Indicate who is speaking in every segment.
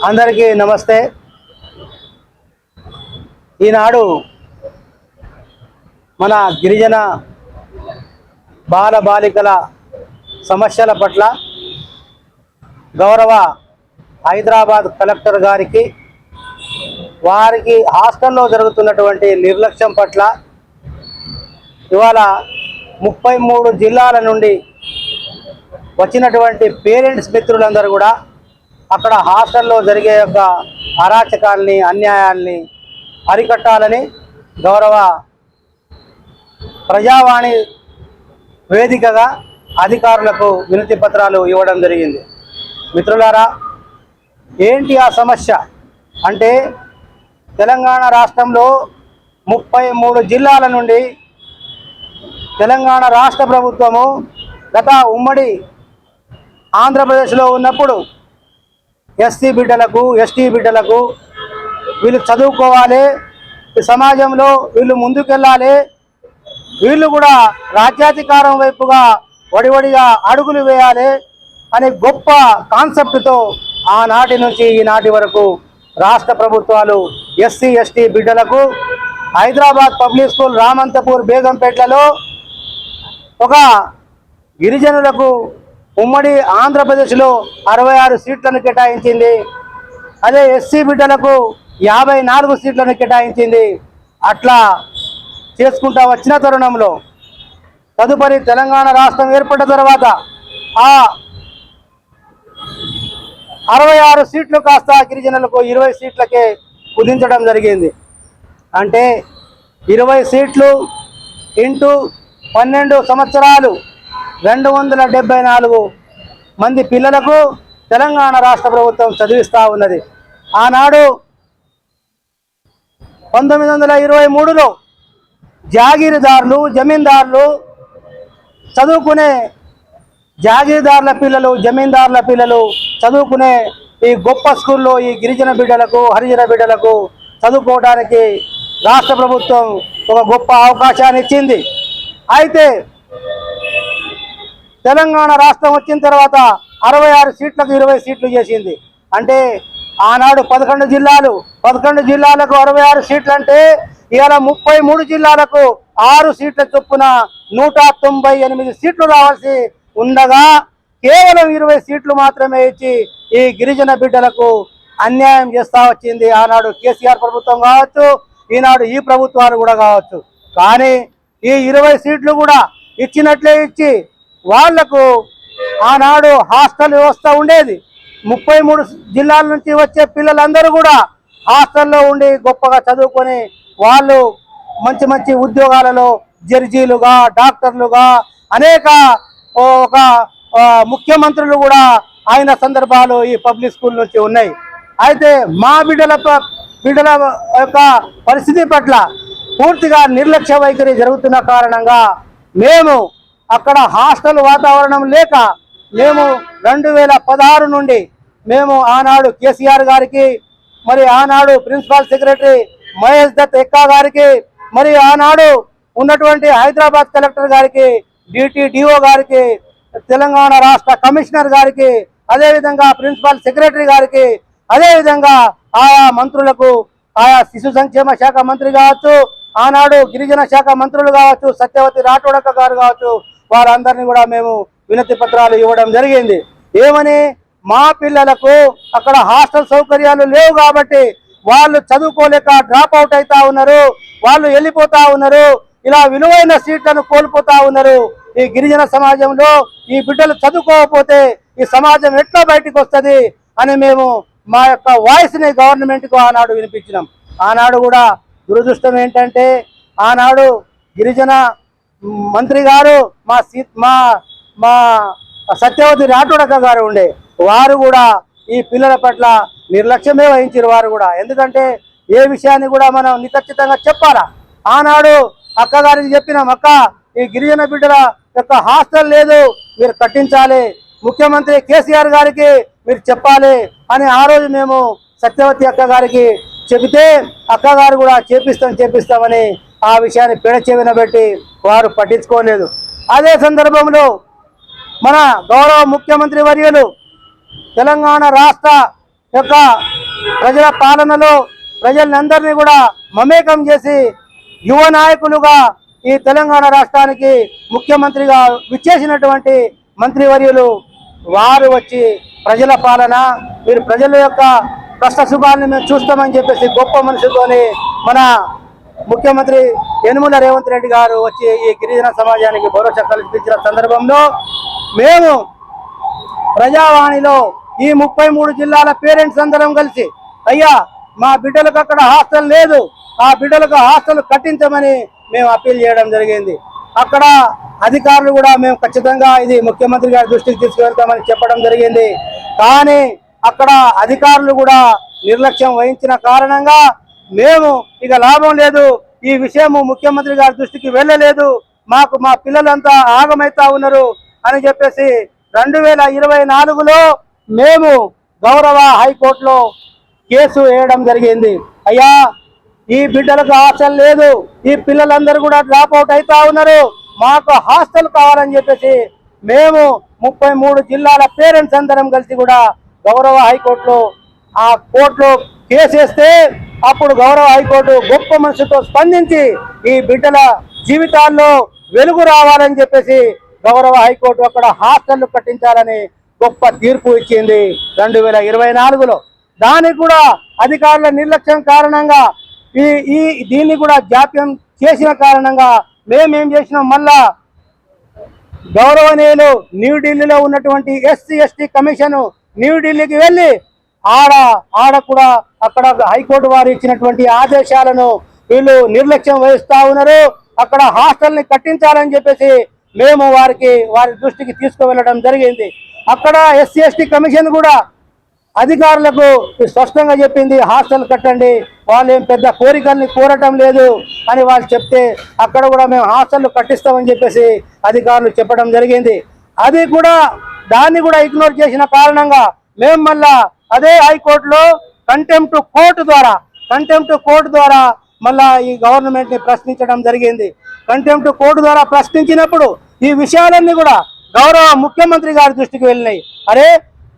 Speaker 1: అందరికీ నమస్తే। ఈనాడు మన గిరిజన బాల బాలికల సమస్యల పట్ల గౌరవ హైదరాబాద్ కలెక్టర్ గారికి వారికి హాస్టల్లో జరుగుతున్నటువంటి నిర్లక్ష్యం పట్ల ఇవాళ 33 జిల్లాల నుండి వచ్చినటువంటి పేరెంట్స్ మిత్రులందరూ కూడా అక్కడ హాస్టల్లో జరిగే యొక్క అరాచకాల్ని అన్యాయాల్ని అరికట్టాలని గౌరవ ప్రజావాణి వేదికగా అధికారులకు వినతి పత్రాలు ఇవ్వడం జరిగింది। మిత్రులారా, ఏంటి ఆ సమస్య అంటే తెలంగాణ రాష్ట్రంలో 33 జిల్లాల నుండి తెలంగాణ రాష్ట్ర ప్రభుత్వము గత ఉమ్మడి ఆంధ్రప్రదేశ్లో ఉన్నప్పుడు ఎస్సీ బిడ్డలకు ఎస్టీ బిడ్డలకు వీళ్ళు చదువుకోవాలి, ఈ సమాజంలో వీళ్ళు ముందుకెళ్ళాలి, వీళ్ళు కూడా రాజ్యాధికారం వైపుగా వడివడిగా అడుగులు వేయాలి అనే గొప్ప కాన్సెప్ట్తో ఆనాటి నుంచి ఈనాటి వరకు రాష్ట్ర ప్రభుత్వాలు ఎస్సీ ఎస్టీ బిడ్డలకు హైదరాబాద్ పబ్లిక్ స్కూల్ రామంతపూర్ బేగంపేటలో ఒక గిరిజనులకు ఉమ్మడి ఆంధ్రప్రదేశ్లో 66 సీట్లను కేటాయించింది। అదే ఎస్సీ బిడ్డలకు 54 సీట్లను కేటాయించింది। అట్లా చేసుకుంటా వచ్చిన తరుణంలో తదుపరి తెలంగాణ రాష్ట్రం ఏర్పడిన తర్వాత ఆ 66 సీట్లు కాస్త గిరిజనులకు 20 సీట్లకే కుదించడం జరిగింది। అంటే 20 సీట్లు ఇంటూ 12 సంవత్సరాలు 274 మంది పిల్లలకు తెలంగాణ రాష్ట్ర ప్రభుత్వం చదివిస్తూ ఉన్నది। ఆనాడు 1923లో జాగీరుదారులు జమీందారులు చదువుకునే జాగీరుదారుల పిల్లలు జమీందారుల పిల్లలు చదువుకునే ఈ గొప్ప స్కూల్లో ఈ గిరిజన బిడ్డలకు హరిజన బిడ్డలకు చదువుకోవడానికి రాష్ట్ర ప్రభుత్వం ఒక గొప్ప అవకాశాన్ని ఇచ్చింది। అయితే తెలంగాణ రాష్ట్రం వచ్చిన తర్వాత 66 సీట్లకు 20 సీట్లు చేసింది। అంటే ఆనాడు 11 జిల్లాలకు 66 సీట్లు అంటే ఇవాళ 33 జిల్లాలకు 6 సీట్ల చొప్పున 198 సీట్లు రావాల్సి ఉండగా కేవలం 20 సీట్లు మాత్రమే ఇచ్చి ఈ గిరిజన బిడ్డలకు అన్యాయం చేస్తూ వచ్చింది ఆనాడు కేసీఆర్ ప్రభుత్వం కావచ్చు, ఈనాడు ఈ ప్రభుత్వాలు కూడా కావచ్చు। కానీ ఈ 20 సీట్లు కూడా ఇచ్చినట్లే ఇచ్చి వాళ్లకు ఆనాడు హాస్టల్ వ్యవస్థ ఉండేది। 33 జిల్లాల నుంచి వచ్చే పిల్లలందరూ కూడా హాస్టల్లో ఉండి గొప్పగా చదువుకొని వాళ్ళు మంచి మంచి ఉద్యోగాలలో జడ్జీలుగా డాక్టర్లుగా అనేక ఒక ముఖ్యమంత్రులు కూడా అయిన సందర్భాలు ఈ పబ్లిక్ స్కూల్ నుంచి ఉన్నాయి। అయితే మా బిడ్డల యొక్క పరిస్థితి పట్ల పూర్తిగా నిర్లక్ష్య వైఖరి జరుగుతున్న కారణంగా మేము అక్కడ హాస్టల్ వాతావరణం లేక మేము 2016 నుండి మేము ఆనాడు కేసీఆర్ గారికి, మరి ఆనాడు ప్రిన్సిపల్ సెక్రటరీ మహేష్ దత్ ఎక్కా గారికి, మరి ఆనాడు ఉన్నటువంటి హైదరాబాద్ కలెక్టర్ గారికి, డిఓ గారికి, తెలంగాణ రాష్ట్ర కమిషనర్ గారికి, అదేవిధంగా ప్రిన్సిపల్ సెక్రటరీ గారికి, అదేవిధంగా ఆయా మంత్రులకు, ఆయా శిశు సంక్షేమ శాఖ మంత్రి కావచ్చు, ఆనాడు గిరిజన శాఖ మంత్రులు కావచ్చు, సత్యవతి రాఠోడక్క గారు కావచ్చు, వారందరినీ కూడా మేము వినతి పత్రాలు ఇవ్వడం జరిగింది। ఏమని, మా పిల్లలకు అక్కడ హాస్టల్ సౌకర్యాలు లేవు కాబట్టి వాళ్ళు చదువుకోలేక డ్రాప్ అవుట్ అవుతా ఉన్నారు, వాళ్ళు వెళ్ళిపోతా ఉన్నారు, ఇలా విలువైన సీట్లను కోల్పోతా ఉన్నారు। ఈ గిరిజన సమాజంలో ఈ బిడ్డలు చదువుకోకపోతే ఈ సమాజం ఎట్లా బయటకు వస్తుంది అని మేము మా యొక్క వాయిస్ని గవర్నమెంట్కు ఆనాడు వినిపించినాం। ఆనాడు కూడా దురదృష్టం ఏంటంటే ఆనాడు గిరిజన మంత్రి గారు మా సత్యవతి రాఠోడక్క గారు ఉండే, వారు కూడా ఈ పిల్లల పట్ల నిర్లక్ష్యమే వహించారు వారు కూడా। ఎందుకంటే ఏ విషయాన్ని కూడా మనం నిఖచ్చితంగా చెప్పాలా। ఆనాడు అక్కగారికి చెప్పినాం, అక్క ఈ గిరిజన బిడ్డల యొక్క హాస్టల్ లేదు, మీరు కట్టించాలి, ముఖ్యమంత్రి కేసీఆర్ గారికి మీరు చెప్పాలి అని ఆ రోజు మేము సత్యవతి అక్క గారికి చెబితే అక్కగారు కూడా చేపిస్తామని ఆ విషయాన్ని పెడచెవిన పెట్టి వారు పట్టించుకోలేదు। అదే సందర్భంలో మన గౌరవ ముఖ్యమంత్రి వర్యులు తెలంగాణ రాష్ట్ర యొక్క ప్రజల పాలనలో ప్రజలందరినీ కూడా మమేకం చేసి యువ నాయకులుగా ఈ తెలంగాణ రాష్ట్రానికి ముఖ్యమంత్రిగా విచ్చేసినటువంటి మంత్రివర్యులు వారు వచ్చి ప్రజల పాలన మీరు ప్రజల యొక్క కష్ట సుఖాలను మేము చూస్తామని చెప్పేసి గొప్ప మనసుతోని మన ముఖ్యమంత్రి యనుమల రేవంత్ రెడ్డి గారు వచ్చి ఈ గిరిజన సమాజానికి భరోసా కల్పించిన సందర్భంలో మేము ప్రజావాణిలో ఈ 33 జిల్లాల పేరెంట్స్ అందరం కలిసి అయ్యా మా బిడ్డలకు అక్కడ హాస్టల్ లేదు, ఆ బిడ్డలకు హాస్టల్ కట్టించమని మేము అప్పీల్ చేయడం జరిగింది. అక్కడ అధికారులు కూడా మేము ఖచ్చితంగా ఇది ముఖ్యమంత్రి గారి దృష్టికి తీసుకువెళ్తామని చెప్పడం జరిగింది. కానీ అక్కడ అధికారులు కూడా నిర్లక్ష్యం వహించిన కారణంగా మేము ఇక లాభం లేదు, ఈ విషయం ముఖ్యమంత్రి గారి దృష్టికి వెళ్ళలేదు, మాకు మా పిల్లలంతా ఆగమైతా ఉన్నారు అని చెప్పేసి 2024లో మేము గౌరవ హైకోర్టులో కేసు వేయడం జరిగింది. అయ్యా ఈ బిడ్డలకు హాస్టల్ లేదు, ఈ పిల్లలందరూ కూడా డ్రాప్ అవుట్ అవుతా ఉన్నారు, మాకు హాస్టల్ కావాలని చెప్పేసి మేము 33 జిల్లాల పేరెంట్స్ అందరం కలిసి కూడా గౌరవ హైకోర్టులో ఆ కోర్టులో కేసు వేస్తే అప్పుడు గౌరవ హైకోర్టు గొప్ప మనసుతో స్పందించి ఈ బిడ్డల జీవితాల్లో వెలుగు రావాలని చెప్పేసి గౌరవ హైకోర్టు అక్కడ హాస్టళ్లు కట్టించాలని గొప్ప తీర్పు ఇచ్చింది 2024లో. దానికి కూడా అధికారుల నిర్లక్ష్యం కారణంగా ఈ దీన్ని కూడా జాప్యం చేసిన కారణంగా మేమేం చేసినాం, మళ్ళా గౌరవనీయులు న్యూఢిల్లీలో ఉన్నటువంటి ఎస్సీ ఎస్టీ కమిషన్ న్యూఢిల్లీకి వెళ్ళి ఆడ కూడా అక్కడ హైకోర్టు వారు ఇచ్చినటువంటి ఆదేశాలను వీళ్ళు నిర్లక్ష్యం వహిస్తా ఉన్నారు, అక్కడ హాస్టల్ని కట్టించాలని చెప్పేసి మేము వారి దృష్టికి తీసుకువెళ్ళడం జరిగింది. అక్కడ ఎస్సీ ఎస్టీ కమిషన్ కూడా అధికారులకు స్పష్టంగా చెప్పింది హాస్టల్ కట్టండి, వాళ్ళు ఏం పెద్ద కోరికల్ని కోరటం లేదు అని వాళ్ళు చెప్తే అక్కడ కూడా మేము హాస్టల్ కట్టిస్తామని చెప్పేసి అధికారులు చెప్పడం జరిగింది. దాన్ని కూడా ఇగ్నోర్ చేసిన కారణంగా మేము మళ్ళా అదే హైకోర్టులో కంటెంప్ట్ కోర్టు ద్వారా మళ్ళా ఈ గవర్నమెంట్ ని ప్రశ్నించడం జరిగింది. కంటెంప్ట్ కోర్టు ద్వారా ప్రశ్నించినప్పుడు ఈ విషయాలన్నీ కూడా గౌరవ ముఖ్యమంత్రి గారి దృష్టికి వెళ్ళినాయి. అరే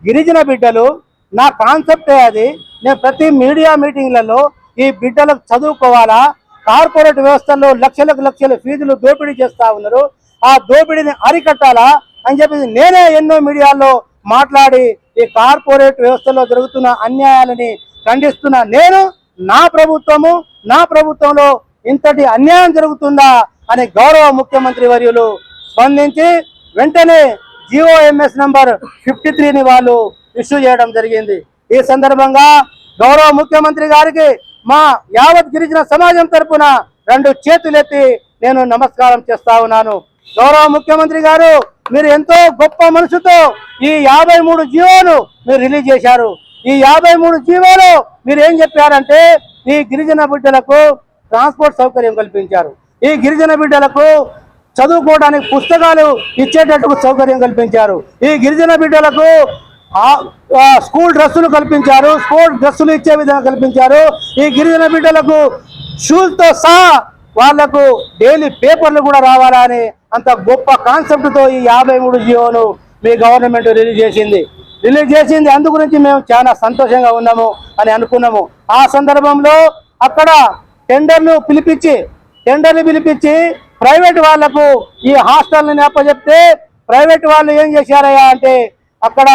Speaker 1: గిరిజన బిడ్డలు నా కాన్సెప్టే అది, నేను ప్రతి మీడియా మీటింగ్లలో ఈ బిడ్డలకు చదువుకోవాలా, కార్పొరేట్ వ్యవస్థల్లో లక్షల ఫీజులు దోపిడీ చేస్తా ఉన్నారు, ఆ దోపిడీని అరికట్టాలా అని చెప్పేసి నేనే ఎన్నో మీడియాల్లో మాట్లాడి ఈ కార్పొరేట్ వ్యవస్థలో జరుగుతున్న అన్యాయాలని ఖండిస్తున్నా. నేను నా ప్రభుత్వంలో ఇంతటి అన్యాయం జరుగుతుందా అని గౌరవ ముఖ్యమంత్రి వర్యులు స్పందించి వెంటనే GOMS నంబర్ 53ని వాళ్ళు ఇష్యూ చేయడం జరిగింది. ఈ సందర్భంగా గౌరవ ముఖ్యమంత్రి గారికి మా యావత్ గిరిజన సమాజం తరపున 2 చేతులెత్తి నేను నమస్కారం చేస్తా ఉన్నాను. గౌరవ ముఖ్యమంత్రి గారు మీరు ఎంతో గొప్ప మనసుతో ఈ 53 జీవోలు మీరు రిలీజ్ చేశారు. ఈ 53 జీవోలు మీరు ఏం చెప్పారంటే ఈ గిరిజన బిడ్డలకు ట్రాన్స్పోర్ట్ సౌకర్యం కల్పించారు, ఈ గిరిజన బిడ్డలకు చదువుకోవడానికి పుస్తకాలు ఇచ్చేటట్టు సౌకర్యం కల్పించారు, ఈ గిరిజన బిడ్డలకు స్కూల్ డ్రెస్సులు కల్పించారు, స్పోర్ట్స్ డ్రెస్సులు ఇచ్చే విధంగా కల్పించారు, ఈ గిరిజన బిడ్డలకు షూస్తో సహా వాళ్లకు డైలీ పేపర్లు కూడా రావాలని అంత గొప్ప కాన్సెప్ట్తో ఈ 53 జీవోను మీ గవర్నమెంట్ రిలీజ్ చేసింది. అందు గురించి మేము చాలా సంతోషంగా ఉన్నాము అని అనుకున్నాము. ఆ సందర్భంలో అక్కడ టెండర్లు పిలిపించి ప్రైవేట్ వాళ్లకు ఈ హాస్టల్ని అప్పచెప్తే ప్రైవేట్ వాళ్ళు ఏం చేశారయ్యా అంటే అక్కడ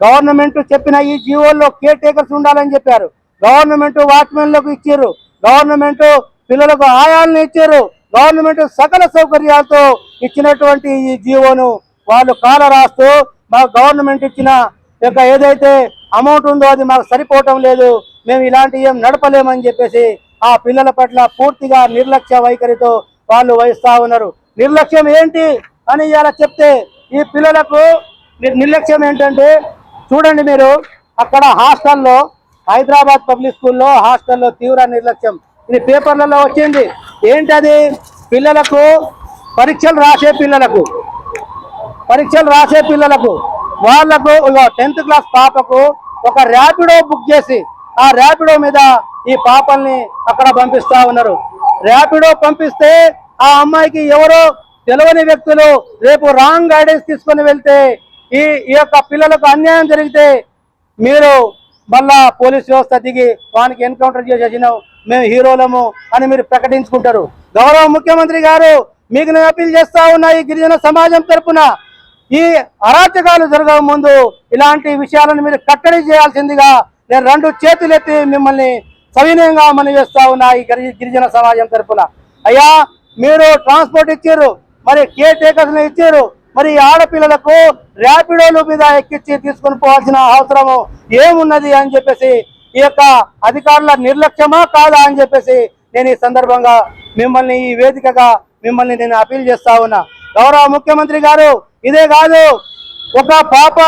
Speaker 1: గవర్నమెంట్ చెప్పిన ఈ జీవోల్లో కేర్ టేకర్స్ ఉండాలని చెప్పారు, గవర్నమెంట్ వాచ్మెన్లకు ఇచ్చారు, గవర్నమెంట్ పిల్లలకు ఆయాలను ఇచ్చారు, గవర్నమెంట్ సకల సౌకర్యాలతో ఇచ్చినటువంటి ఈ జీవోను వాళ్ళు కాల రాస్తూ మా గవర్నమెంట్ ఇచ్చిన యొక్క ఏదైతే అమౌంట్ ఉందో అది మాకు సరిపోవటం లేదు, మేము ఇలాంటి ఏం నడపలేమని చెప్పేసి ఆ పిల్లల పట్ల పూర్తిగా నిర్లక్ష్య వైఖరితో వాళ్ళు వహిస్తా ఉన్నారు. నిర్లక్ష్యం ఏంటి అని ఇలా చెప్తే ఈ పిల్లలకు నిర్లక్ష్యం ఏంటంటే చూడండి మీరు అక్కడ హాస్టల్లో హైదరాబాద్ పబ్లిక్ స్కూల్లో హాస్టల్లో తీవ్ర నిర్లక్ష్యం, ఇది పేపర్లలో వచ్చింది. ఏంటది, పిల్లలకు పరీక్షలు రాసే పిల్లలకు వాళ్లకు 10th క్లాస్ పాపకు ఒక ర్యాపిడో బుక్ చేసి ఆ ర్యాపిడో మీద ఈ పాపల్ని అక్కడ పంపిస్తా ఉన్నారు. ర్యాపిడో పంపిస్తే ఆ అమ్మాయికి ఎవరో తెలియని వ్యక్తులు రేపు రాంగ్ గైడెన్స్ తీసుకొని వెళ్తే ఈ యొక్క పిల్లలకు అన్యాయం జరిగితే మీరు మళ్ళా పోలీస్ వ్యవస్థ దిగి వానికి ఎన్కౌంటర్ చేసేసినాం, మేము హీరోలము అని మీరు ప్రకటించుకుంటారు. గౌరవ ముఖ్యమంత్రి గారు, మీకు నేను అప్పీల్ చేస్తా ఉన్నా, ఈ గిరిజన సమాజం తరపున ఈ అరాచకాలు జరగక ముందు ఇలాంటి విషయాలను మీరు కట్టడి చేయాల్సిందిగా నేను 2 చేతులెత్తి మిమ్మల్ని సవినయంగా మనవి చేస్తా ఉన్నా ఈ గిరిజన సమాజం తరపున. అయ్యా, మీరు ట్రాన్స్పోర్ట్ ఇచ్చారు, మరి కేర్ టేకర్స్ ఇచ్చారు, మరి ఆడపిల్లలకు ర్యాపిడోల మీద ఎక్కించి తీసుకొని పోవాల్సిన అవసరము ఏమున్నది అని చెప్పేసి, ఈ యొక్క అధికారుల నిర్లక్ష్యమా కాదా అని చెప్పేసి నేను ఈ సందర్భంగా మిమ్మల్ని, ఈ వేదికగా మిమ్మల్ని నేను అప్పీల్ చేస్తా ఉన్నా. గౌరవ ముఖ్యమంత్రి గారు, ఇదే కాదు, ఒక పాప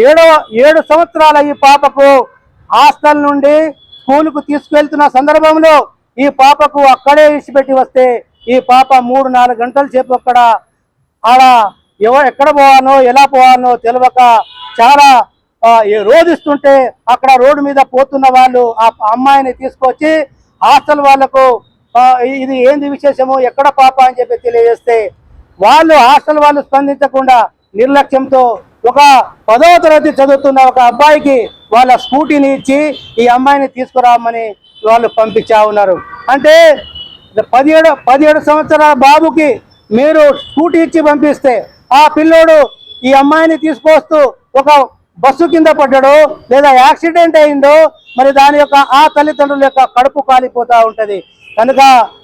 Speaker 1: 7 సంవత్సరాల ఈ పాపకు హాస్టల్ నుండి స్కూలుకు తీసుకెళ్తున్న సందర్భంలో ఈ పాపకు అక్కడే ఇచ్చిపెట్టి వస్తే ఈ పాప 3-4 గంటల సేపు అక్కడ ఎక్కడ పోవాలో ఎలా పోవాలో తెలియక చాలా రోధిస్తుంటే అక్కడ రోడ్డు మీద పోతున్న వాళ్ళు ఆ అమ్మాయిని తీసుకొచ్చి హాస్టల్ వాళ్లకు ఇది ఏంది విశేషము, ఎక్కడ పాప అని చెప్పి తెలియజేస్తే హాస్టల్ వాళ్ళు స్పందించకుండా నిర్లక్ష్యంతో ఒక 10వ తరగతి చదువుతున్న ఒక అబ్బాయికి వాళ్ళ స్కూటీని ఇచ్చి ఈ అమ్మాయిని తీసుకురామని వాళ్ళు పంపించా ఉన్నారు. అంటే 17 సంవత్సరాల బాబుకి మీరు స్కూటీ ఇచ్చి పంపిస్తే ఆ పిల్లోడు ఈ అమ్మాయిని తీసుకొస్తూ ఒక బస్సు కింద పడ్డాడో లేదా యాక్సిడెంట్ అయిందో మరి దాని యొక్క ఆ తల్లిదండ్రుల యొక్క కడుపు కాలిపోతూ ఉంటుంది. కనుక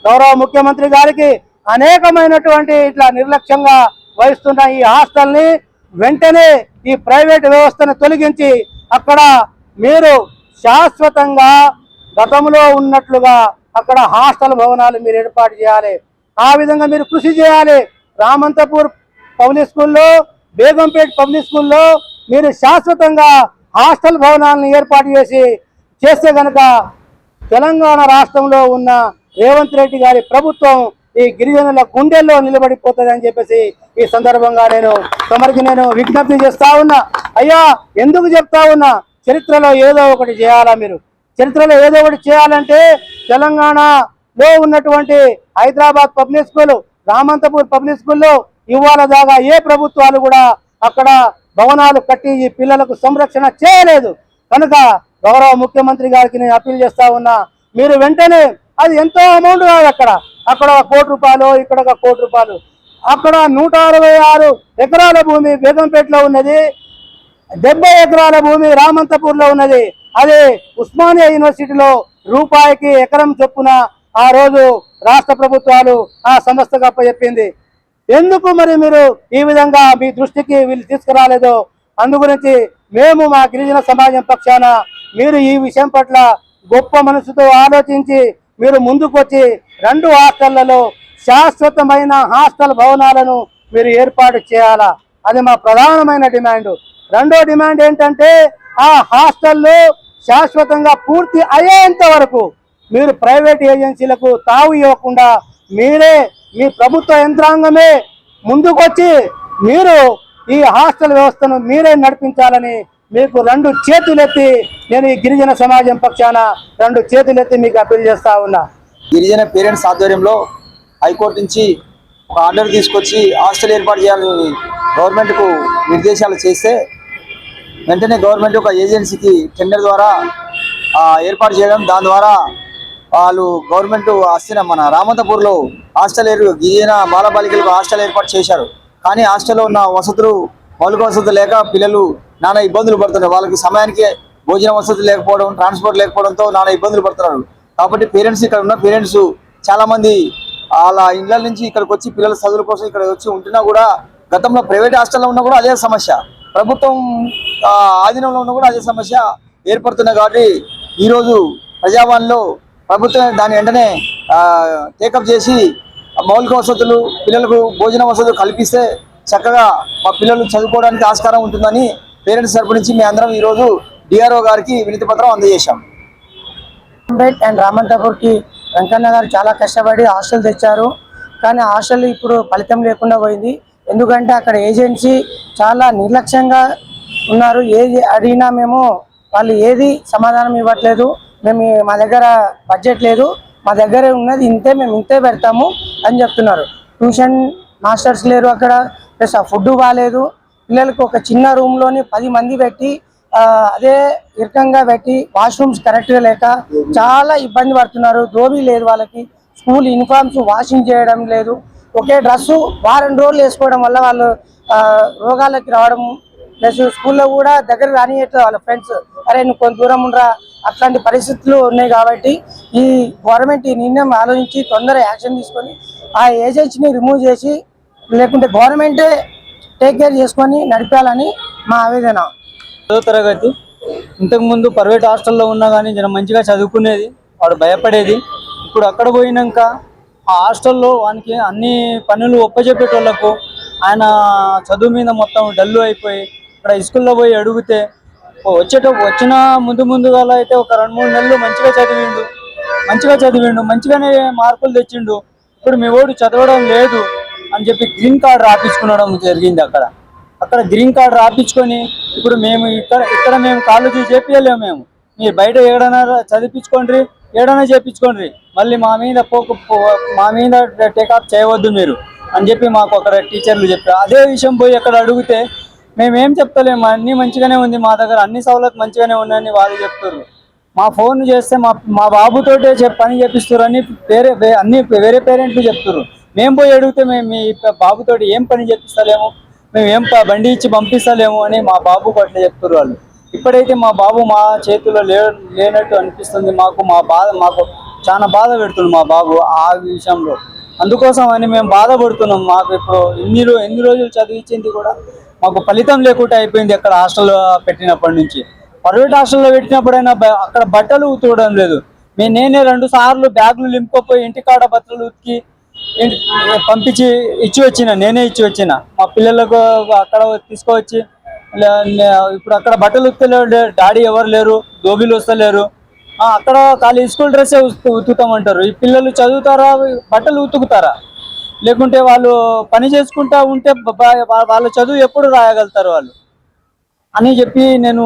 Speaker 1: గౌరవ ముఖ్యమంత్రి గారికి అనేకమైనటువంటి ఇట్లా నిర్లక్ష్యంగా వహిస్తున్న ఈ హాస్టల్ని వెంటనే ఈ ప్రైవేట్ వ్యవస్థను తొలగించి అక్కడ మీరు శాశ్వతంగా గతంలో ఉన్నట్లుగా అక్కడ హాస్టల్ భవనాలు మీరు ఏర్పాటు చేయాలి. ఆ విధంగా మీరు కృషి చేయాలి. రామంతపూర్ పబ్లిక్ స్కూల్లో, బేగంపేట్ పబ్లిక్ స్కూల్లో మీరు శాశ్వతంగా హాస్టల్ భవనాలను ఏర్పాటు చేస్తే కనుక తెలంగాణ రాష్ట్రంలో ఉన్న రేవంత్ రెడ్డి గారి ప్రభుత్వం ఈ గిరిజనుల గుండెల్లో నిలబడిపోతుంది అని చెప్పేసి ఈ సందర్భంగా నేను విజ్ఞప్తి చేస్తా ఉన్నా. అయ్యా, ఎందుకు చెప్తా ఉన్నా, చరిత్రలో ఏదో ఒకటి చేయాలా. మీరు చరిత్రలో ఏదో ఒకటి చేయాలంటే తెలంగాణలో ఉన్నటువంటి Hyderabad public school, Ramanthapur public స్కూల్లో ఇవాళ దాకా ఏ ప్రభుత్వాలు కూడా అక్కడ భవనాలు కట్టి ఈ పిల్లలకు సంరక్షణ చేయలేదు. కనుక గౌరవ ముఖ్యమంత్రి గారికి నేను అప్పీల్ చేస్తా ఉన్నా, మీరు వెంటనే, అది ఎంతో అమౌంట్ కాదు, అక్కడ 1 కోటి రూపాయలు, ఇక్కడ 1 కోటి రూపాయలు, అక్కడ 166 ఎకరాల భూమి బేగంపేటలో ఉన్నది, 70 ఎకరాల భూమి రామంతపూర్లో ఉన్నది. అదే ఉస్మానియా యూనివర్సిటీలో రూపాయికి ఎకరం చొప్పున ఆ రోజు రాష్ట్ర ప్రభుత్వాలు ఆ సంస్థకు అప్పచెప్పింది. ఎందుకు మరి మీరు ఈ విధంగా మీ దృష్టికి వీళ్ళు తీసుకురాలేదో అందుగురించి మేము మా గిరిజన సమాజం పక్షాన మీరు ఈ విషయం పట్ల గొప్ప మనసుతో ఆలోచించి మీరు ముందుకు వచ్చి 2 హాస్టళ్లలో శాశ్వతమైన హాస్టల్ భవనాలను మీరు ఏర్పాటు చేయాలా. అది మా ప్రధానమైన డిమాండ్. 2వ డిమాండ్ ఏంటంటే ఆ హాస్టల్లో శాశ్వతంగా పూర్తి అయ్యేంత వరకు మీరు ప్రైవేట్ ఏజెన్సీలకు తావు ఇవ్వకుండా మీరే, మీ ప్రభుత్వ యంత్రాంగమే ముందుకొచ్చి మీరు ఈ హాస్టల్ వ్యవస్థను మీరే నడిపించాలని మీకు 2 చేతులెత్తి నేను ఈ గిరిజన సమాజం పక్షాన 2 చేతులెత్తి మీకు అప్పీల్ చేస్తా ఉన్నా.
Speaker 2: గిరిజన పేరెంట్స్ ఆధ్వర్యంలో హైకోర్టు నుంచి ఒక ఆర్డర్ తీసుకొచ్చి హాస్టల్ ఏర్పాటు చేయాలని గవర్నమెంట్కు నిర్దేశాలు చేస్తే వెంటనే గవర్నమెంట్ ఒక ఏజెన్సీకి టెండర్ ద్వారా ఏర్పాటు చేయడం, దాని ద్వారా వాళ్ళు గవర్నమెంట్ మన రామంతపూర్లో హాస్టల్ గిరిజన బాలబాలికలకు హాస్టల్ ఏర్పాటు చేశారు. కానీ హాస్టల్లో ఉన్న వసతులు, మౌలిక వసతులు లేక పిల్లలు నానా ఇబ్బందులు పడుతున్నారు. వాళ్ళకి సమయానికి భోజన వసతులు లేకపోవడం, ట్రాన్స్పోర్ట్ లేకపోవడంతో నానా ఇబ్బందులు పడుతున్నారు. కాబట్టి పేరెంట్స్, ఇక్కడ ఉన్న పేరెంట్స్ చాలామంది వాళ్ళ ఇళ్ళ నుంచి ఇక్కడికి వచ్చి పిల్లల చదువుల కోసం ఇక్కడ వచ్చి ఉంటున్నా కూడా గతంలో ప్రైవేట్ హాస్టల్లో ఉన్నా కూడా అదే సమస్య, ప్రభుత్వం ఆధీనంలో ఉన్నా కూడా అదే సమస్య ఏర్పడుతున్నాయి. కాబట్టి ఈరోజు ప్రజావాణిలో ప్రభుత్వం దాని వెంటనే టేకప్ చేసి మౌలిక వసతులు, పిల్లలకు భోజన వసతులు కల్పిస్తే చక్కగా మా పిల్లలు చదువుకోవడానికి ఆస్కారం ఉంటుందని పేరెంట్స్ తరపు నుంచి మేము అందరం ఈరోజు డిఆర్ఓ గారికి వినతి పత్రం అందజేశాం.
Speaker 3: అండ్ రామంతపూర్కి వెంకన్న గారు చాలా కష్టపడి హాస్టల్ తెచ్చారు. కానీ హాస్టల్ ఇప్పుడు ఫలితం లేకుండా పోయింది. ఎందుకంటే అక్కడ ఏజెన్సీ చాలా నిర్లక్ష్యంగా ఉన్నారు. ఏది అడిగినా వాళ్ళు ఏది సమాధానం ఇవ్వట్లేదు. మా దగ్గర బడ్జెట్ లేదు, మా దగ్గర ఉన్నది ఇంతే, మేము ఇంతే పెడతాము అని చెప్తున్నారు. ట్యూషన్ మాస్టర్స్ లేరు అక్కడ, ప్లస్ ఆ ఫుడ్ బాగాలేదు. పిల్లలకు ఒక చిన్న రూమ్లోని 10 మంది పెట్టి అదే ఇరకంగా పెట్టి వాష్రూమ్స్ కరెక్ట్గా లేక చాలా ఇబ్బంది పడుతున్నారు. దోబీ లేదు వాళ్ళకి, స్కూల్ యూనిఫామ్స్ వాషింగ్ చేయడం లేదు, ఒకే డ్రెస్సు వారం రోజులు వేసుకోవడం వల్ల వాళ్ళు రోగాలకి రావడం, ప్లస్ స్కూల్లో కూడా దగ్గర రానియట్లేదు వాళ్ళ ఫ్రెండ్స్. అరే నువ్వు కొంత దూరం ఉండరా, అట్లాంటి పరిస్థితులు ఉన్నాయి. కాబట్టి ఈ గవర్నమెంట్ ఈ నిర్ణయం ఆలోచించి తొందరగా యాక్షన్ తీసుకొని ఆ ఏజెన్సీని రిమూవ్ చేసి, లేకుంటే గవర్నమెంటే టేక్ కేర్ చేసుకొని నడిపాలని మా ఆవేదన.
Speaker 4: 10వ తరగతి ఇంతకుముందు ప్రైవేట్ హాస్టల్లో ఉన్నా కానీ జనం మంచిగా చదువుకునేది, వాడు భయపడేది. ఇప్పుడు అక్కడ పోయినాక ఆ హాస్టల్లో వానికి అన్ని పనులు ఒప్పచెప్పేటోళ్ళకు ఆయన చదువు మీద మొత్తం డల్లు అయిపోయి ఇక్కడ స్కూల్లో పోయి అడిగితే వచ్చిన ముందుగా అయితే ఒక 2-3 నెలలు మంచిగా చదివిండు, మంచిగానే మార్కులు తెచ్చిండు. ఇప్పుడు మీ వాడు చదవడం లేదు అని చెప్పి గ్రీన్ కార్డు రాపించుకోవడం జరిగింది. అక్కడ గ్రీన్ కార్డు రాపించుకొని ఇప్పుడు మేము ఇక్కడ మేము కాలేజీ చేపియలేము. మీరు బయట ఏడైనా చదివించుకోండి, ఏడైనా చేపించుకోండి, మళ్ళీ మా మీద టేకప్ చేయవద్దు మీరు అని చెప్పి మాకు అక్కడ టీచర్లు చెప్పారు. అదే విషయం పోయి అక్కడ అడిగితే మేమేం చెప్తలేము, అన్నీ మంచిగానే ఉంది, మా దగ్గర అన్ని సౌలతులు మంచిగానే ఉన్నాయని వాళ్ళు చెప్తారు. మా ఫోన్ చేస్తే మా బాబుతోటే పని చేపిస్తారు అని వేరే పేరెంట్లు చెప్తారు. మేము పోయి అడిగితే మేము మీ బాబుతోటి ఏం పని చేపిస్తలేము, మేము ఏం బండి ఇచ్చి పంపిస్తలేము అని మా బాబుకు అట్లా చెప్తారు వాళ్ళు. ఇప్పుడైతే మా బాబు మా చేతిలో లేనట్టు అనిపిస్తుంది. మాకు చాలా బాధ పెడుతుంది మా బాబు ఆ విషయంలో. అందుకోసం అని మేము బాధపడుతున్నాం. మాకు ఇప్పుడు ఎన్ని రోజులు చదివించింది కూడా మాకు ఫలితం లేకుండా అయిపోయింది. అక్కడ హాస్టల్లో పెట్టినప్పటి నుంచి, ప్రైవేట్ హాస్టల్లో పెట్టినప్పుడైనా అక్కడ బట్టలు ఉతకడం లేదు. నేనే 2 సార్లు బ్యాగులు లింపుకపోయి ఇంటికాడ బట్టలు ఉతికి పంపించి నేనే ఇచ్చి వచ్చిన మా పిల్లలకు అక్కడ తీసుకువచ్చి. ఇప్పుడు అక్కడ బట్టలు ఉతకలేరు, డాడీ ఎవరు లేరు, దోబీలు వస్తలేరు. అక్కడ ఖాళీ స్కూల్ డ్రెస్సే ఉతుకుతామంటారు. ఈ పిల్లలు చదువుతారా, బట్టలు ఉతుకుతారా? లేకుంటే వాళ్ళు పని చేసుకుంటా ఉంటే వాళ్ళ చదువు ఎప్పుడు రాయగలుగుతారు వాళ్ళు అని చెప్పి నేను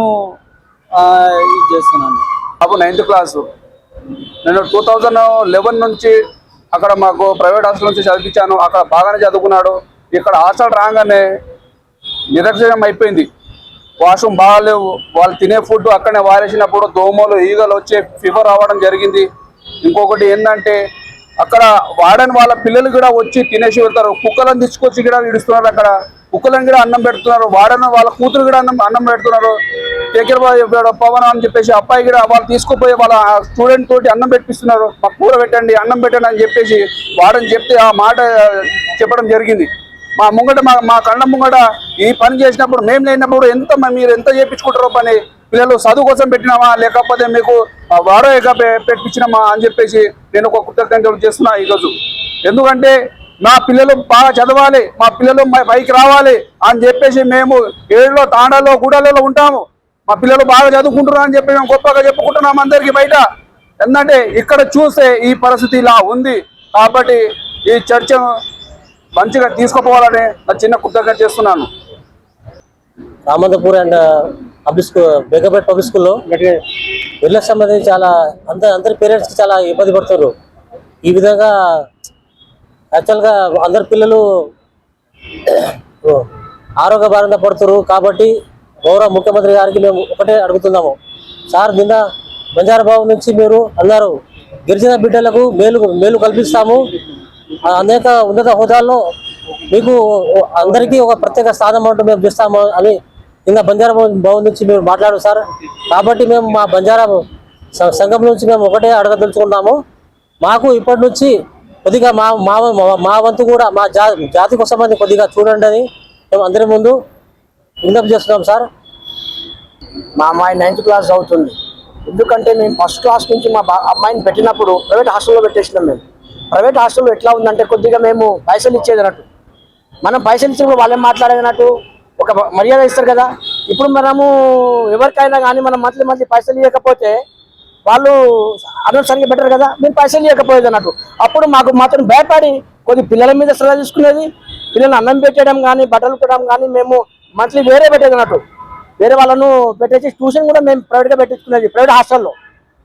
Speaker 4: ఇది చేస్తున్నాను.
Speaker 5: బాబు 9th క్లాసు. నేను 2011 నుంచి అక్కడ మాకు ప్రైవేట్ హాస్టల్ నుంచి చదివించాను. అక్కడ బాగానే చదువుకున్నాడు. ఇక్కడ హాస్టల్ రాగానే నిరక్షణం అయిపోయింది. వాష్రూమ్ బాగాలేవు, వాళ్ళు తినే ఫుడ్ అక్కడనే వారేసినప్పుడు దోమలు ఈగలు వచ్చే ఫీవర్ అవ్వడం జరిగింది. ఇంకొకటి ఏంటంటే అక్కడ వాడని వాళ్ళ పిల్లలు కూడా వచ్చి తినేసి వెళ్తారు. కుక్కలను తీసుకొచ్చి కూడా ఇడుస్తున్నారు. అక్కడ కుక్కలను కూడా అన్నం పెడుతున్నారు. వాడని వాళ్ళ కూతురు కూడా అన్నం పెడుతున్నారు. టేకర్ పవన్ అని చెప్పేసి అబ్బాయి కూడా వాళ్ళు తీసుకుపోయి వాళ్ళ స్టూడెంట్ తోటి అన్నం పెట్టిస్తున్నారు. మాకు కూర పెట్టండి, అన్నం పెట్టండి అని చెప్పేసి వాడని చెప్తే ఆ మాట చెప్పడం జరిగింది. మా ముంగట మా కళ్ళ ముంగట ఈ పని చేసినప్పుడు మేము లేనప్పుడు మీరు ఎంత చేయించుకుంటారో పని, పిల్లలు చదువు కోసం పెట్టినామా లేకపోతే మీకు వాడగా పెట్టించినామా అని చెప్పేసి నేను ఒక కృతజ్ఞతలు చేస్తున్నా ఈరోజు. ఎందుకంటే మా పిల్లలు బాగా చదవాలి, మా పిల్లలు పైకి రావాలి అని చెప్పేసి మేము ఏళ్ళలో తాండాలో గూడాలలో ఉంటాము. మా పిల్లలు బాగా చదువుకుంటున్నారు అని చెప్పి మేము గొప్పగా చెప్పుకుంటున్నాము అందరికీ బయట. ఎందుకంటే ఇక్కడ చూస్తే ఈ పరిస్థితి ఇలా ఉంది. కాబట్టి ఈ చర్చను మంచిగా తీసుకుపోవాలని నా చిన్న కృతజ్ఞత చేస్తున్నాను.
Speaker 6: Ramanthapur and public school, Begumpet public స్కూల్లో వీళ్ళకి సంబంధించి అందరి పేరెంట్స్కి చాలా ఇబ్బంది పడుతున్నారు. ఈ విధంగా యాక్చువల్గా అందరి పిల్లలు ఆరోగ్య బారిన పడుతున్నారు. కాబట్టి గౌరవ ముఖ్యమంత్రి గారికి మేము ఒకటే అడుగుతున్నాము, సార్ నిన్న బంజారాబాబు నుంచి మీరు అన్నారు గిరిజన బిడ్డలకు మేలు కల్పిస్తాము, అనేక ఉన్నత హోదాల్లో మీకు అందరికీ ఒక ప్రత్యేక స్థానం అంటూ మేము ఇస్తాము అని నిన్న బంజారా భవన్ నుంచి మీరు మాట్లాడు సార్. కాబట్టి మేము మా బంజారా సంఘం నుంచి మేము ఒకటే అడగదలుచుకున్నాము, మాకు ఇప్పటి నుంచి కొద్దిగా మా వంతు కూడా మా జాతి కోసం కొద్దిగా చూడండి అని మేము అందరి ముందు విజ్ఞప్తి చేస్తున్నాం సార్.
Speaker 3: మా అమ్మాయి 9th క్లాస్ అవుతుంది. ఎందుకంటే మేము ఫస్ట్ క్లాస్ నుంచి మా అమ్మాయిని పెట్టినప్పుడు ప్రైవేట్ హాస్టల్లో పెట్టేసినాం. మేము ప్రైవేట్ హాస్టల్లో ఎట్లా ఉందంటే కొద్దిగా మేము పైసలు ఇచ్చేది అన్నట్టు, మనం పైసలు ఇచ్చినప్పుడు వాళ్ళేం మాట్లాడేది అన్నట్టు ఒక మర్యాద ఇస్తారు కదా. ఇప్పుడు మనము ఎవరికైనా కానీ మనం మంత్లీ పైసలు ఇవ్వకపోతే వాళ్ళు అనవసరంగా బెటర్ కదా, మేము పైసలు ఇవ్వకపోయేది అన్నట్టు. అప్పుడు మాత్రం భయపడి కొద్ది పిల్లల మీద శ్రద్ధ తీసుకునేది, పిల్లలు అన్నం పెట్టడం కానీ బట్టలు పెట్టడం కానీ మేము మంత్లీ వేరే పెట్టేది అన్నట్టు. వేరే వాళ్ళను పెట్టేసి ట్యూషన్ కూడా మేము ప్రైవేట్గా పెట్టించుకునేది ప్రైవేట్ హాస్టల్లో.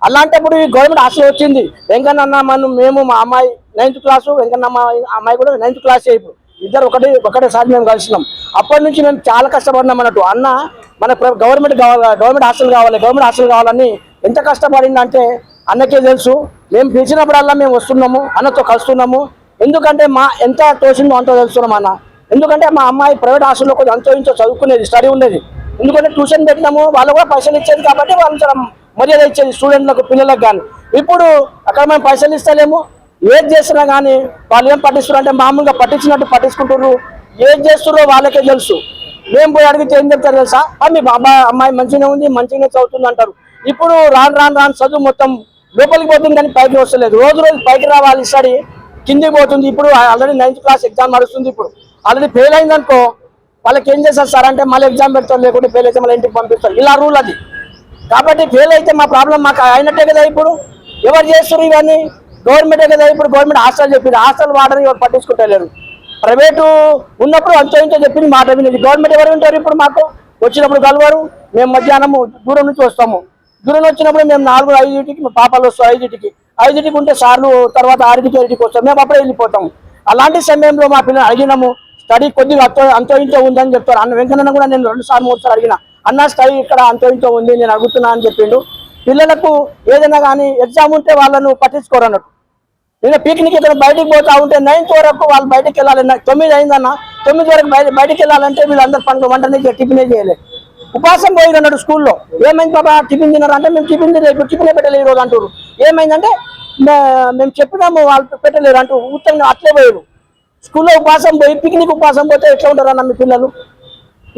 Speaker 3: అలాంటప్పుడు ఈ గవర్నమెంట్ హాస్టల్ వచ్చింది. వెంకన్న మేము మా అమ్మాయి 9th క్లాసు, వెంకన్న అమ్మాయి కూడా 9th క్లాస్. ఇప్పుడు ఇద్దరు ఒకటేసారి మేము కలిసినాం. అప్పటి నుంచి మేము చాలా కష్టపడినాం అన్నట్టు. అన్న గవర్నమెంట్ కావాలి, గవర్నమెంట్ హాస్టల్ కావాలని ఎంత కష్టపడిందంటే అన్నకే తెలుసు. మేము పిలిచినప్పుడల్లా మేము వస్తున్నాము, అన్నతో కలుస్తున్నాము. ఎందుకంటే మా ఎంత తోసిందో అంత తెలుస్తున్నాం అన్న. ఎందుకంటే మా అమ్మాయి ప్రైవేట్ హాస్టల్లో కొంచెం అంతో ఇంతో చదువుకునేది, స్టడీ ఉండేది. ఎందుకంటే ట్యూషన్ పెట్టినాము, వాళ్ళు కూడా పైసలు ఇచ్చేది కాబట్టి వాళ్ళు చాలా మర్యాద ఇచ్చేది స్టూడెంట్లకు, పిల్లలకు కానీ. ఇప్పుడు అక్కడ మేము పైసలు ఇస్తలేము, ఏది చేస్తున్నా కానీ వాళ్ళు ఏం పట్టిస్తున్నారు అంటే మామూలుగా పట్టించినట్టు పట్టించుకుంటున్నారు. ఏది చేస్తున్నారో వాళ్ళకే తెలుసు. మేము పోయి అడిగితే ఏం చెప్తారు తెలుసా, మీ అమ్మాయి మంచిగానే ఉంది, మంచిగానే చదువుతుంది అంటారు. ఇప్పుడు రాను చదువు మొత్తం లోపలికి పోతుంది కానీ పైకి వస్తలేదు. రోజు పైకి రావాలి, స్టడీ కిందికి పోతుంది. ఇప్పుడు ఆల్రెడీ 9th క్లాస్ ఎగ్జామ్ నడుస్తుంది. ఇప్పుడు ఆల్రెడీ ఫెయిల్ అయిందనుకో వాళ్ళకి ఏం చేస్తారు సార్ అంటే మళ్ళీ ఎగ్జామ్ పెడతారు, లేకుంటే ఫెయిల్ అయితే మళ్ళీ ఇంటికి పంపిస్తారు. ఇలా రూల్ అది. కాబట్టి ఫెయిల్ అయితే మా ప్రాబ్లం మాకు అయినట్టే కదా. ఇప్పుడు ఎవరు చేస్తారు ఇవన్నీ? గవర్నమెంటే కదా. ఇప్పుడు గవర్నమెంట్ హాస్టల్ చెప్పింది, హాస్టల్ వాడని ఎవరు పట్టించుకుంటలేరు. ప్రైవేటు ఉన్నప్పుడు అంతో ఇంతో చెప్పింది, మాట వినేది. గవర్నమెంట్ ఎవరు ఉంటారు? ఇప్పుడు మాకు వచ్చినప్పుడు కలవరు. మేము మధ్యాహ్నం దూరం నుంచి వస్తాము. దూరం వచ్చినప్పుడు మేము 4-5కి పాపాలు వస్తాం. 5కి ఉంటే సార్లు తర్వాత 6కి వస్తాం. మేము అప్పుడే వెళ్ళిపోతాము. అలాంటి సమయంలో మా పిల్లలు అడిగినాము, స్టడీ కొద్దిగా అంతో ఇంతో ఉందని చెప్తారు. అన్న వెంకన్న కూడా నేను 2-3 సార్లు అడిగిన, అన్న స్టడీ ఇక్కడ అంతో ఇంతో ఉంది, నేను అడుగుతున్నా అని చెప్పిండు. పిల్లలకు ఏదైనా కానీ ఎగ్జామ్ ఉంటే వాళ్ళను పట్టించుకోరు అన్నట్టు. నేను పిక్నిక్ ఇక్కడ బయటికి పోతా ఉంటే 9th వరకు వాళ్ళు బయటకు వెళ్ళాలి. 9 అయిందన్న, 9 వరకు బయటకు వెళ్ళాలంటే వీళ్ళందరూ పండుగ వంటనే టిఫినే చేయలేదు. ఉపాసం పోయి అన్నాడు స్కూల్లో. ఏమైంది బాబా టిఫిన్ తిన్నారు అంటే మేము టిఫినే పెట్టలేదు ఈరోజు అంటారు. ఏమైందంటే మేము చెప్పినాము వాళ్ళు పెట్టలేరు అంటూ ఉత్తరం అట్లే పోయారు. స్కూల్లో ఉపాసం పోయి పిక్నిక్ ఉపాసం పోతే ఎట్లా ఉంటారన్న మీ పిల్లలు?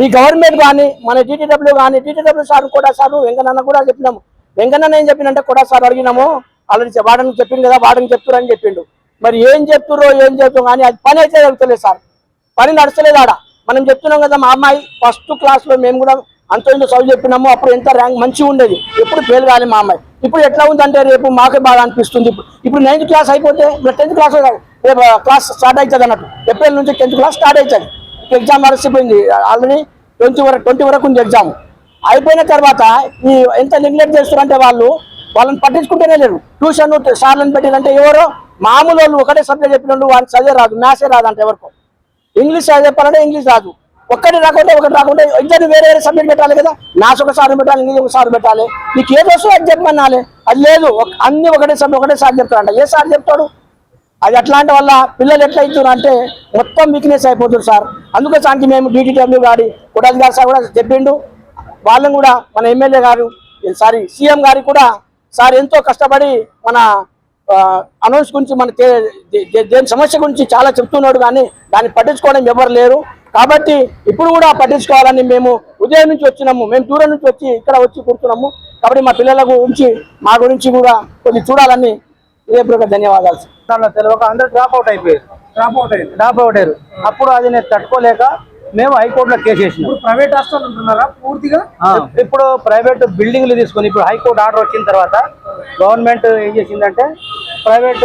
Speaker 3: ఈ గవర్నమెంట్ కానీ మన టీటీడబ్ల్యూ కానీ, టీటీడబ్ల్యూ సార్ కూడా సార్ వెంకన్న కూడా చెప్పినాము. వెంకన్న ఏం చెప్పిందంటే కూడా సార్ అడిగినాము, ఆల్రెడీ వాడని చెప్పింది కదా, వాడని చెప్తారని చెప్పిండు. మరి ఏం చెప్తాం కానీ అది పని అయితే జరుగుతలేదు సార్, పని నడుస్తలేదు ఆడ. మనం చెప్తున్నాం కదా, మా అమ్మాయి 1st క్లాస్లో మేము కూడా అంత ఇంత చదువు చెప్పినాము. అప్పుడు ఎంత ర్యాంక్ మంచిగా ఉండేది, ఎప్పుడు ఫెయిల్ కాలేదు మా అమ్మాయి. ఇప్పుడు ఎట్లా ఉందంటే రేపు మాకే బాగా అనిపిస్తుంది. ఇప్పుడు 9th క్లాస్ అయిపోతే 10th క్లాస్ రేపు క్లాస్ స్టార్ట్ అవుతుంది అన్నట్టు. ఏప్రిల్ నుంచి 10th క్లాస్ స్టార్ట్ అవుతుంది. ఎగ్జామ్ నడిచిపోయింది, ఆల్రెడీ 20 వరకు ఉంది ఎగ్జామ్. అయిపోయిన తర్వాత ఈ ఎంత నెగ్లెక్ట్ చేస్తారంటే వాళ్ళని పట్టించుకుంటేనే లేరు. ట్యూషన్ సార్లను పెట్టినంటే ఎవరో మామూలు వాళ్ళు ఒకటే సబ్జెక్ట్ చెప్పిన వాళ్ళు వాళ్ళకి చదివే రాదు, మ్యాథ్సే రాదంటే ఎవరికో. ఇంగ్లీష్ చెప్పాలంటే ఇంగ్లీష్ రాదు. ఒకటి రాకుంటే ఇద్దరు వేరే సబ్జెక్ట్ పెట్టాలి కదా. మ్యాథ్స్ ఒక సార్ పెట్టాలి, ఇంగ్లీష్ ఒక సార్ పెట్టాలి. నీకు ఏది వస్తుందో అది చెప్పమనాలి. అది లేదు, అన్ని ఒకటే సార్ చెప్తారంట. ఏ సార్ చెప్తాడు? అది అట్లాంటి వల్ల పిల్లలు ఎట్లా అవుతున్నారు అంటే మొత్తం వీక్నెస్ అయిపోతుంది సార్. అందుకోసానికి మేము టీటీడబ్ల్యూ గారి కొడాలి గారు సార్ కూడా చెప్పిండు. వాళ్ళని కూడా మన ఎమ్మెల్యే గారు సీఎం గారికి కూడా సార్ ఎంతో కష్టపడి మన అనౌన్స్ గురించి మన దేని సమస్య గురించి చాలా చెప్తున్నాడు, కానీ దాన్ని పట్టించుకోవడం ఎవరు లేరు. కాబట్టి ఇప్పుడు కూడా పట్టించుకోవాలని మేము ఉదయం నుంచి వచ్చినాము, మేము దూరం నుంచి వచ్చి ఇక్కడ వచ్చి కూర్చున్నాము. కాబట్టి మా పిల్లల గురించి మా గురించి కూడా కొన్ని చూడాలని ధన్యవాదాలు.
Speaker 1: దానిలో తెలియక అందరూ డ్రాప్ అవుట్ అయ్యారు. అప్పుడు అది నేను తట్టుకోలేక మేము హైకోర్టులో కేసు వేసినాం.
Speaker 3: ప్రైవేట్ హాస్టల్ ఉంటున్నారా పూర్తిగా?
Speaker 1: ఇప్పుడు ప్రైవేట్ బిల్డింగ్లు తీసుకొని ఇప్పుడు హైకోర్టు ఆర్డర్ వచ్చిన తర్వాత గవర్నమెంట్ ఏం చేసిందంటే ప్రైవేట్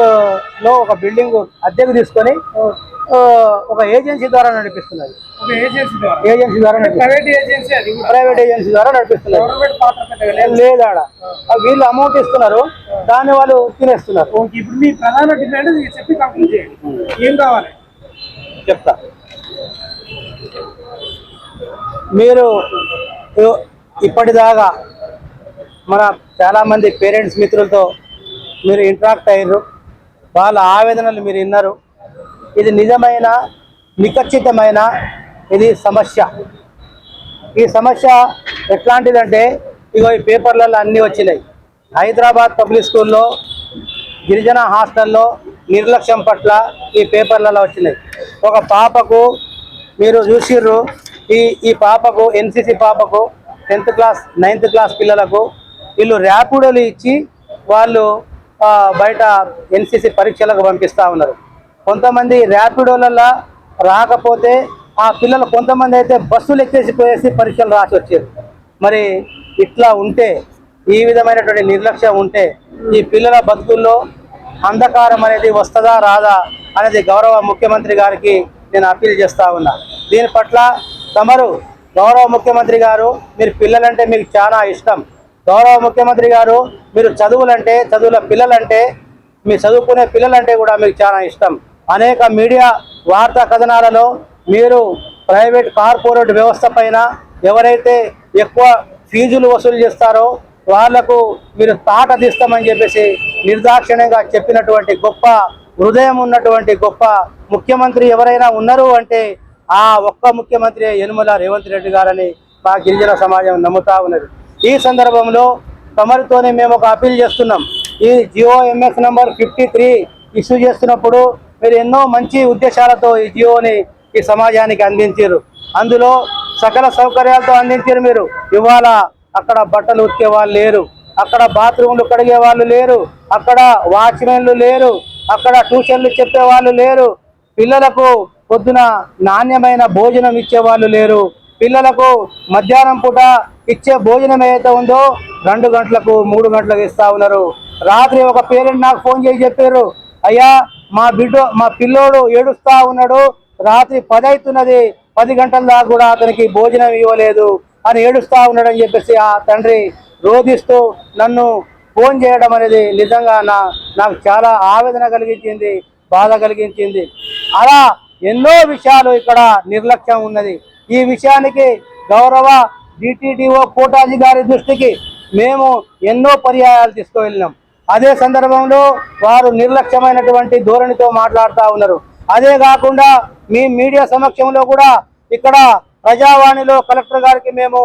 Speaker 1: లో ఒక బిల్డింగ్ అద్దెకు తీసుకొని ఒక ఏజెన్సీ ద్వారా నడిపిస్తున్నది. ప్రైవేట్ ఏజెన్సీ ద్వారా నడిపిస్తున్నారు. లేదు ఆడ వీళ్ళు అమౌంట్ ఇస్తున్నారు, దాన్ని వాళ్ళు తినేస్తున్నారు.
Speaker 3: ఇప్పుడు మీ ప్రధాన డిమాండ్ చెప్పి కంప్లీట్ చేయండి. ఏం కావాలి
Speaker 1: చెప్తా. మీరు ఇప్పటిదాకా మన చాలామంది పేరెంట్స్ మిత్రులతో మీరు ఇంటరాక్ట్ అయ్యారు, వాళ్ళ ఆవేదనలు మీరు విన్నారు. ఇది నిజమైన నిఖచ్చితమైన ఇది సమస్య. ఈ సమస్య ఎట్లాంటిదంటే ఇగో ఈ పేపర్లలో అన్నీ వచ్చినాయి. హైదరాబాద్ పబ్లిక్ స్కూల్లో గిరిజన హాస్టల్లో నిర్లక్ష్యం పట్ల ఈ పేపర్లలో వచ్చినాయి. ఒక పాపకు మీరు చూసిర్రు, ఈ పాపకు ఎన్సిసి పాపకు 10th క్లాస్ 9th క్లాస్ పిల్లలకు వీళ్ళు ర్యాపిడోలు ఇచ్చి వాళ్ళు బయట ఎన్సిసి పరీక్షలకు పంపిస్తూ ఉన్నారు. కొంతమంది ర్యాపిడోలలో రాకపోతే ఆ పిల్లలు కొంతమంది అయితే బస్సులు ఎక్కేసిపోయేసి పరీక్షలు రాసి వచ్చారు. మరి ఇట్లా ఉంటే, ఈ విధమైనటువంటి నిర్లక్ష్యం ఉంటే ఈ పిల్లల బతుకుల్లో అంధకారం అనేది వస్తుందా రాదా అనేది గౌరవ ముఖ్యమంత్రి గారికి నేను అప్పీల్ చేస్తూ ఉన్నా. దీని పట్ల తమరు గౌరవ ముఖ్యమంత్రి గారు, మీరు పిల్లలంటే మీకు చాలా ఇష్టం. గౌరవ ముఖ్యమంత్రి గారు, మీరు చదువుల పిల్లలంటే మీ చదువుకునే పిల్లలంటే కూడా మీకు చాలా ఇష్టం. అనేక మీడియా వార్తా కథనాలలో మీరు ప్రైవేట్ కార్పొరేట్ వ్యవస్థ పైన ఎవరైతే ఎక్కువ ఫీజులు వసూలు చేస్తారో వాళ్లకు మీరు తాట తీస్తామని చెప్పేసి నిర్దాక్షిణ్యంగా చెప్పినటువంటి గొప్ప హృదయం ఉన్నటువంటి గొప్ప ముఖ్యమంత్రి ఎవరైనా ఉన్నారు అంటే ఆ ఒక్క ముఖ్యమంత్రి యనుమల రేవంత్ రెడ్డి గారని మా గిరిజన సమాజం నమ్ముతా ఉన్నది. ఈ సందర్భంలో తమరితోనే మేము ఒక అపీల్ చేస్తున్నాం. ఈ జిఓఎంఎస్ నంబర్ 53 ఇష్యూ చేస్తున్నప్పుడు మీరు ఎన్నో మంచి ఉద్దేశాలతో ఈ జియోని ఈ సమాజానికి అందించారు. అందులో సకల సౌకర్యాలతో అందించారు. మీరు ఇవాళ అక్కడ బట్టలు ఉతికే వాళ్ళు లేరు, అక్కడ బాత్రూమ్లు కడిగే వాళ్ళు లేరు, అక్కడ వాచ్మెన్లు లేరు, అక్కడ ట్యూషన్లు చెప్పే వాళ్ళు లేరు, పిల్లలకు పొద్దున నాణ్యమైన భోజనం ఇచ్చే వాళ్ళు లేరు, పిల్లలకు మధ్యాహ్నం పూట ఇచ్చే భోజనం ఏదైతే ఉందో 2 గంటలకు 3 గంటలకు ఇస్తా ఉన్నారు. రాత్రి ఒక పేరెంట్ నాకు ఫోన్ చేసి చెప్పారు, అయ్యా మా పిల్లోడు ఏడుస్తా ఉన్నాడు, రాత్రి 10 అవుతున్నది, 10 గంటల దాకా కూడా అతనికి భోజనం ఇవ్వలేదు అని ఏడుస్తా ఉన్నాడు అని చెప్పేసి ఆ తండ్రి రోధిస్తూ నన్ను ఫోన్ చేయడం అనేది నిజంగా నాకు చాలా ఆవేదన కలిగించింది, బాధ కలిగించింది. అలా ఎన్నో విషయాలు ఇక్కడ నిర్లక్ష్యం ఉన్నది. ఈ విషయానికి గౌరవ డిటిడిఓ కోటాజీ గారి దృష్టికి మేము ఎన్నో పర్యాయాలు తీసుకువెళ్ళినాం. అదే సందర్భంలో వారు నిర్లక్ష్యమైనటువంటి ధోరణితో మాట్లాడుతూ ఉన్నారు. అదే కాకుండా మీ మీడియా సమక్షంలో కూడా ఇక్కడ ప్రజావాణిలో కలెక్టర్ గారికి మేము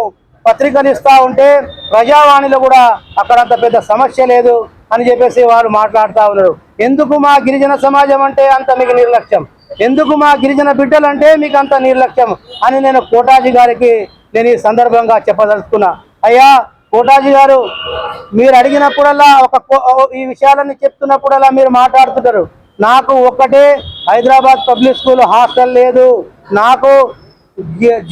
Speaker 1: పత్రికలు ఇస్తూ ఉంటే ప్రజావాణిలో కూడా అక్కడంత పెద్ద సమస్య లేదు అని చెప్పేసి వారు మాట్లాడుతూ ఉన్నారు. ఎందుకు మా గిరిజన సమాజం అంటే అంత మీకు నిర్లక్ష్యం, ఎందుకు మా గిరిజన బిడ్డలంటే మీకు అంత నిర్లక్ష్యం అని నేను కోటాజీ గారికి నేను ఈ సందర్భంగా చెప్పదలుచుకున్నా. అయ్యా కోటాజీ గారు, మీరు అడిగినప్పుడల్లా ఈ విషయాలన్నీ చెప్తున్నప్పుడల్లా మీరు మాట్లాడుతుంటారు. నాకు ఒక్కటే హైదరాబాద్ పబ్లిక్ స్కూల్ హాస్టల్ లేదు, నాకు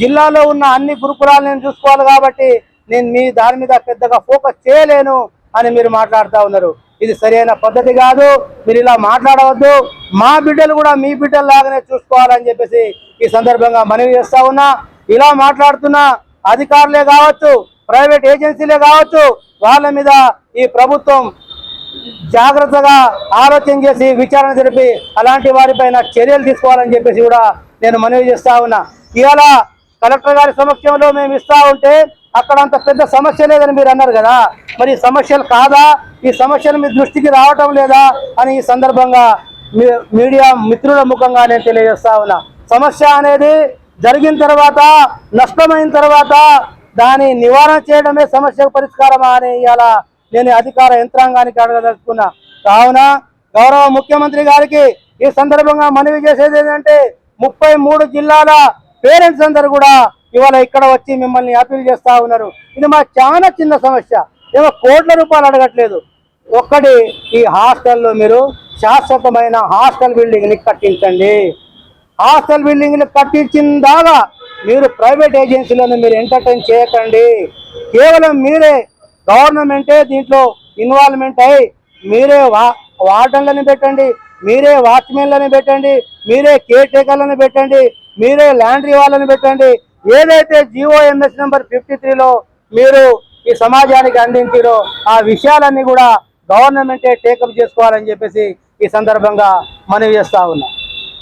Speaker 1: జిల్లాలో ఉన్న అన్ని గురుకులాలు నేను చూసుకోవాలి కాబట్టి నేను మీ దాని మీద పెద్దగా ఫోకస్ చేయలేను అని మీరు మాట్లాడుతూ ఉన్నారు. ఇది సరైన పద్ధతి కాదు, మీరు ఇలా మాట్లాడవద్దు. మా బిడ్డలు కూడా మీ బిడ్డల్లాగానే చూసుకోవాలని చెప్పేసి ఈ సందర్భంగా మనవి చేస్తా ఉన్నా. ఇలా మాట్లాడుతున్న అధికారులే కావచ్చు, ప్రైవేట్ ఏజెన్సీలే కావచ్చు, వాళ్ళ మీద ఈ ప్రభుత్వం జాగ్రత్తగా ఆలోచన చేసి విచారణ జరిపి అలాంటి వారిపైన చర్యలు తీసుకోవాలని చెప్పేసి కూడా నేను మనవి చేస్తా ఉన్నా. ఇవాళ కలెక్టర్ గారి సమక్షంలో మేము ఇస్తా ఉంటే అక్కడ అంత పెద్ద సమస్య లేదని మీరు అన్నారు కదా, మరి సమస్యలు కాదా, ఈ సమస్యలు మీ దృష్టికి రావటం లేదా అని ఈ సందర్భంగా మీడియా మిత్రుల ముఖంగా నేను తెలియజేస్తా ఉన్నా. సమస్య అనేది జరిగిన తర్వాత, నష్టమైన తర్వాత దాని నివారణ చేయడమే సమస్యకు పరిష్కారమా అని ఇవాళ నేను అధికార యంత్రాంగానికి అడగదలుచుకున్నా. కావున గౌరవ ముఖ్యమంత్రి గారికి ఈ సందర్భంగా మనవి చేసేది ఏంటంటే 33 జిల్లాల పేరెంట్స్ అందరూ కూడా ఇవాళ ఇక్కడ వచ్చి మిమ్మల్ని అపీల్ చేస్తా ఉన్నారు. ఇది మా చాలా చిన్న సమస్య, ఏమో కోట్ల రూపాయలు అడగట్లేదు. ఒక్కటి ఈ హాస్టల్లో మీరు శాశ్వతమైన హాస్టల్ బిల్డింగ్ని కట్టించండి. హాస్టల్ బిల్డింగ్ని కట్టించిన దాకా మీరు ప్రైవేట్ ఏజెన్సీలను మీరు ఎంటర్టైన్ చేయకండి. కేవలం మీరే గవర్నమెంటే దీంట్లో ఇన్వాల్వ్మెంట్ అయ్యి మీరే వార్డన్లను పెట్టండి, మీరే వాచ్మెన్లను పెట్టండి, మీరే కేర్ టేకర్లను పెట్టండి, మీరే ల్యాండ్రీ వాళ్ళని పెట్టండి. ఏదైతే జిఓఎంఎస్ నెంబర్ 53లో మీరు ఈ సమాజానికి అందించారో ఆ విషయాలన్నీ కూడా గవర్నమెంటే టేకప్ చేసుకోవాలని చెప్పేసి ఈ సందర్భంగా మనవి చేస్తా ఉన్నా.